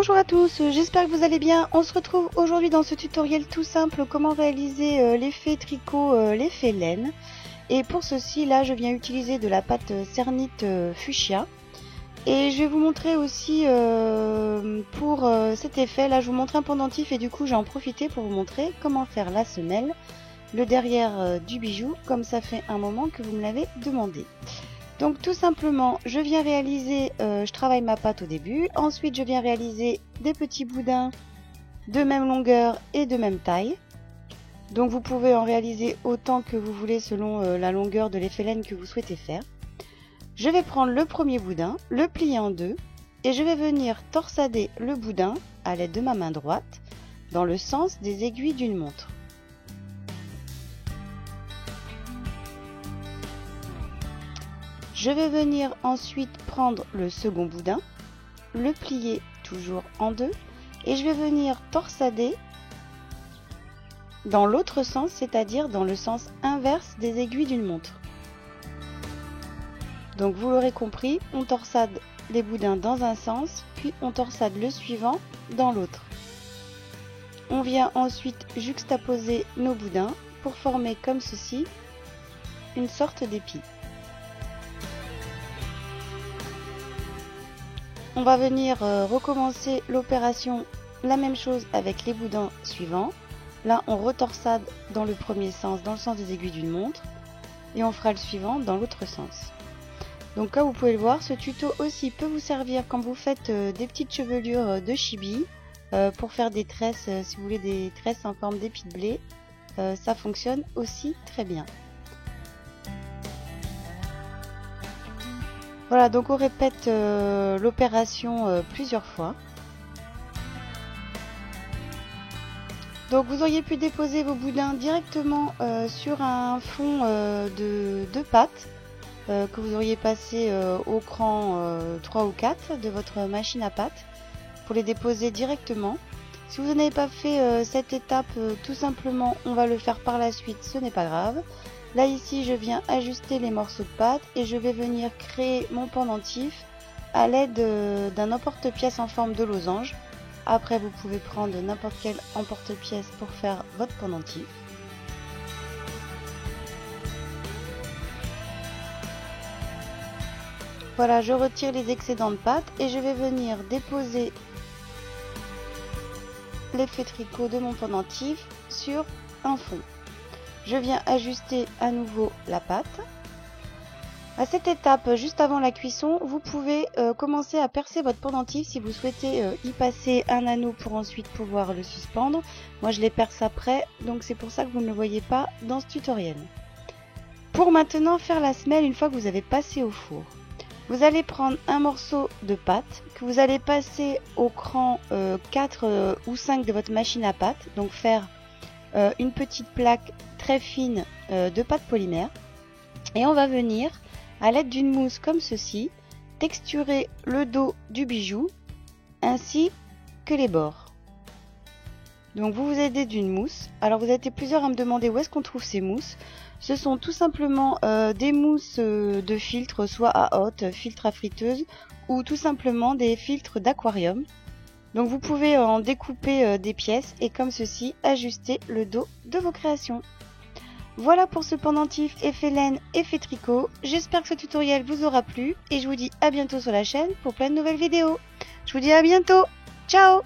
Bonjour à tous, j'espère que vous allez bien. On se retrouve aujourd'hui dans ce tutoriel tout simple comment réaliser l'effet tricot, l'effet laine. Et pour ceci, là je viens utiliser de la pâte Cernit Fuchsia. Et je vais vous montrer aussi pour cet effet, là je vous montre un pendentif et du coup j'ai en profité pour vous montrer comment faire la semelle, le derrière du bijou, comme ça fait un moment que vous me l'avez demandé. Donc tout simplement, je viens réaliser, je travaille ma pâte au début, ensuite je viens réaliser des petits boudins de même longueur et de même taille. Donc vous pouvez en réaliser autant que vous voulez selon la longueur de l'effet laine que vous souhaitez faire. Je vais prendre le premier boudin, le plier en deux et je vais venir torsader le boudin à l'aide de ma main droite dans le sens des aiguilles d'une montre. Je vais venir ensuite prendre le second boudin, le plier toujours en deux et je vais venir torsader dans l'autre sens, c'est-à-dire dans le sens inverse des aiguilles d'une montre. Donc vous l'aurez compris, on torsade les boudins dans un sens, puis on torsade le suivant dans l'autre. On vient ensuite juxtaposer nos boudins pour former comme ceci une sorte d'épi. On va venir recommencer l'opération, la même chose avec les boudins suivants. Là, on retorsade dans le premier sens, dans le sens des aiguilles d'une montre, et on fera le suivant dans l'autre sens. Donc comme vous pouvez le voir, ce tuto aussi peut vous servir quand vous faites des petites chevelures de chibi, pour faire des tresses, si vous voulez des tresses en forme d'épi de blé, ça fonctionne aussi très bien. Voilà, donc on répète l'opération plusieurs fois. Donc vous auriez pu déposer vos boudins directement sur un fond de pâte que vous auriez passé au cran 3 ou 4 de votre machine à pâte pour les déposer directement. Si vous n'avez pas fait cette étape, tout simplement on va le faire par la suite, ce n'est pas grave. Là ici je viens ajuster les morceaux de pâte et je vais venir créer mon pendentif à l'aide d'un emporte-pièce en forme de losange. Après vous pouvez prendre n'importe quel emporte-pièce pour faire votre pendentif. Voilà, je retire les excédents de pâte et je vais venir déposer l'effet tricot de mon pendentif sur un fond. Je viens ajuster à nouveau la pâte. À cette étape, juste avant la cuisson, vous pouvez commencer à percer votre pendentif si vous souhaitez y passer un anneau pour ensuite pouvoir le suspendre. Moi je les perce après, donc c'est pour ça que vous ne le voyez pas dans ce tutoriel. Pour maintenant faire la semelle une fois que vous avez passé au four, vous allez prendre un morceau de pâte que vous allez passer au cran 4 ou 5 de votre machine à pâte, donc faire une petite plaque très fine de pâte polymère et on va venir à l'aide d'une mousse comme ceci texturer le dos du bijou ainsi que les bords. Donc vous vous aidez d'une mousse. Alors vous avez été plusieurs à me demander où est-ce qu'on trouve ces mousses. Ce sont tout simplement des mousses de filtre, soit à hotte, filtre à friteuse ou tout simplement des filtres d'aquarium. Donc vous pouvez en découper des pièces et comme ceci ajuster le dos de vos créations. Voilà pour ce pendentif effet laine, effet tricot. J'espère que ce tutoriel vous aura plu et je vous dis à bientôt sur la chaîne pour plein de nouvelles vidéos. Je vous dis à bientôt. Ciao!